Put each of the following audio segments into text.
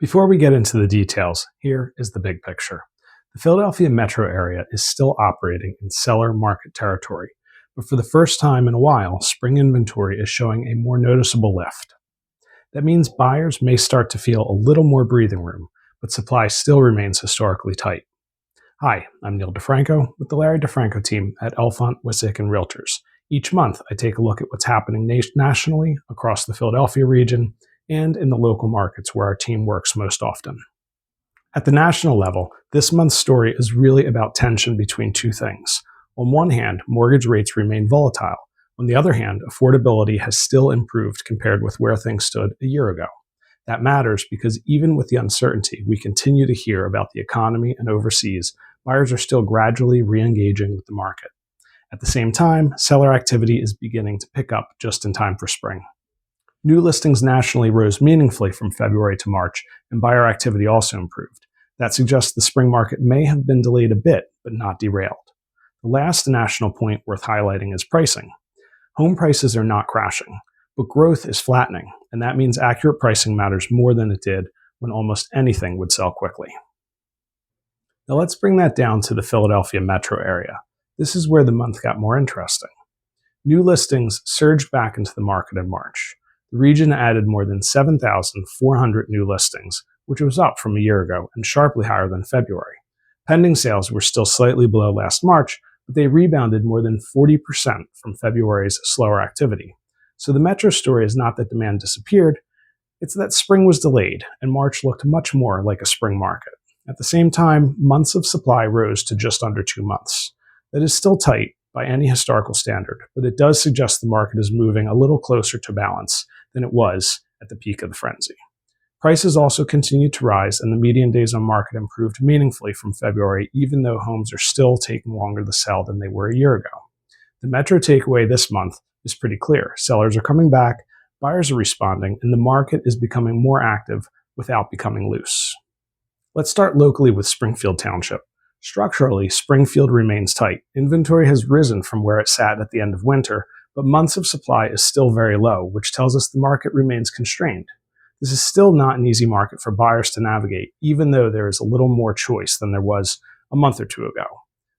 Before we get into the details, here is the big picture. The Philadelphia metro area is still operating in seller market territory, but for the first time in a while, spring inventory is showing a more noticeable lift. That means buyers may start to feel a little more breathing room, but supply still remains historically tight. Hi, I'm Neil DeFranco with the Larry DeFranco team at Elfont, Wissahick & Realtors. Each month, I take a look at what's happening nationally across the Philadelphia region and in the local markets where our team works most often. At the national level, this month's story is really about tension between two things. On one hand, mortgage rates remain volatile. On the other hand, affordability has still improved compared with where things stood a year ago. That matters because even with the uncertainty we continue to hear about the economy and overseas, buyers are still gradually re-engaging with the market. At the same time, seller activity is beginning to pick up just in time for spring. New listings nationally rose meaningfully from February to March, and buyer activity also improved. That suggests the spring market may have been delayed a bit, but not derailed. The last national point worth highlighting is pricing. Home prices are not crashing, but growth is flattening, and that means accurate pricing matters more than it did when almost anything would sell quickly. Now let's bring that down to the Philadelphia metro area. This is where the month got more interesting. New listings surged back into the market in March. The region added more than 7,400 new listings, which was up from a year ago and sharply higher than February. Pending sales were still slightly below last March, but they rebounded more than 40% from February's slower activity. So the metro story is not that demand disappeared, it's that spring was delayed and March looked much more like a spring market. At the same time, months of supply rose to just under 2 months. That is still tight by any historical standard, but it does suggest the market is moving a little closer to balance than it was at the peak of the frenzy. Prices also continued to rise, and the median days on market improved meaningfully from February, even though homes are still taking longer to sell than they were a year ago. The metro takeaway this month is pretty clear. Sellers are coming back, buyers are responding, and the market is becoming more active without becoming loose. Let's start locally with Springfield Township. Structurally, Springfield remains tight. Inventory has risen from where it sat at the end of winter, but months of supply is still very low, which tells us the market remains constrained. This is still not an easy market for buyers to navigate, even though there is a little more choice than there was a month or two ago.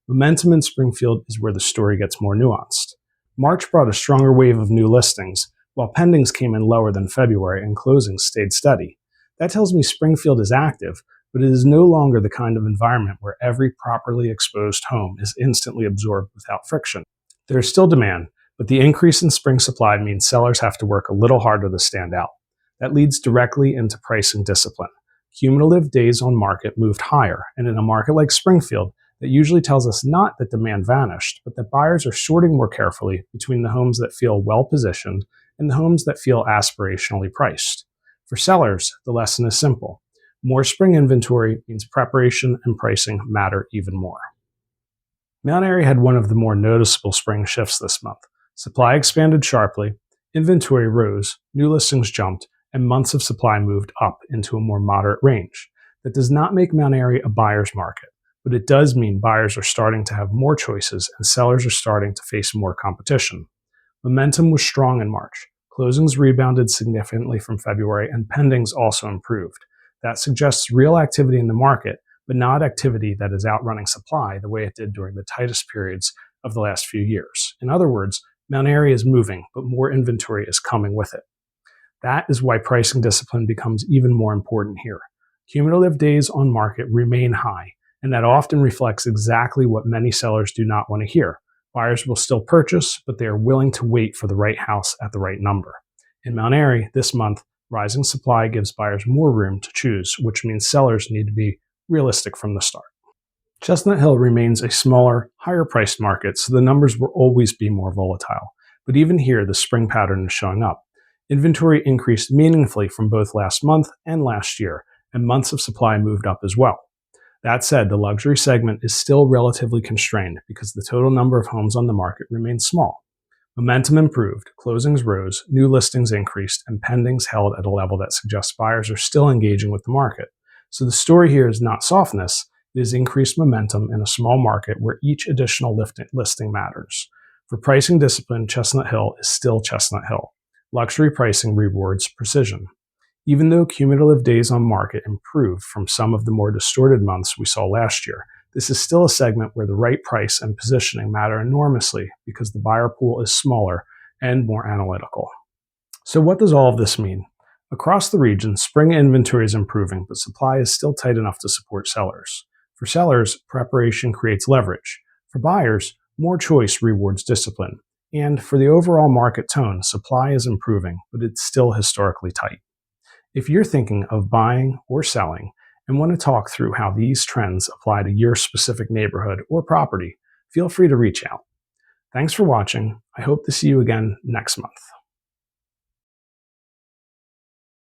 Momentum in Springfield is where the story gets more nuanced. March brought a stronger wave of new listings, while pendings came in lower than February and closings stayed steady. That tells me Springfield is active, but it is no longer the kind of environment where every properly exposed home is instantly absorbed without friction. There is still demand, but the increase in spring supply means sellers have to work a little harder to stand out. That leads directly into pricing discipline. Cumulative days on market moved higher, and in a market like Springfield, that usually tells us not that demand vanished, but that buyers are sorting more carefully between the homes that feel well-positioned and the homes that feel aspirationally priced. For sellers, the lesson is simple. More spring inventory means preparation and pricing matter even more. Mount Airy had one of the more noticeable spring shifts this month. Supply expanded sharply, inventory rose, new listings jumped, and months of supply moved up into a more moderate range. That does not make Mount Airy a buyer's market, but it does mean buyers are starting to have more choices and sellers are starting to face more competition. Momentum was strong in March. Closings rebounded significantly from February, and pendings also improved. That suggests real activity in the market, but not activity that is outrunning supply the way it did during the tightest periods of the last few years. In other words, Mount Airy is moving, but more inventory is coming with it. That is why pricing discipline becomes even more important here. Cumulative days on market remain high, and that often reflects exactly what many sellers do not want to hear. Buyers will still purchase, but they are willing to wait for the right house at the right number. In Mount Airy, this month, rising supply gives buyers more room to choose, which means sellers need to be realistic from the start. Chestnut Hill remains a smaller, higher-priced market, so the numbers will always be more volatile. But even here, the spring pattern is showing up. Inventory increased meaningfully from both last month and last year, and months of supply moved up as well. That said, the luxury segment is still relatively constrained because the total number of homes on the market remains small. Momentum improved, closings rose, new listings increased, and pendings held at a level that suggests buyers are still engaging with the market. So the story here is not softness, it is increased momentum in a small market where each additional listing matters. For pricing discipline, Chestnut Hill is still Chestnut Hill. Luxury pricing rewards precision. Even though cumulative days on market improved from some of the more distorted months we saw last year, this is still a segment where the right price and positioning matter enormously because the buyer pool is smaller and more analytical. So what does all of this mean? Across the region, spring inventory is improving, but supply is still tight enough to support sellers. For sellers, preparation creates leverage. For buyers, more choice rewards discipline. And for the overall market tone, supply is improving, but it's still historically tight. If you're thinking of buying or selling and want to talk through how these trends apply to your specific neighborhood or property, feel free to reach out. Thanks for watching. I hope to see you again next month.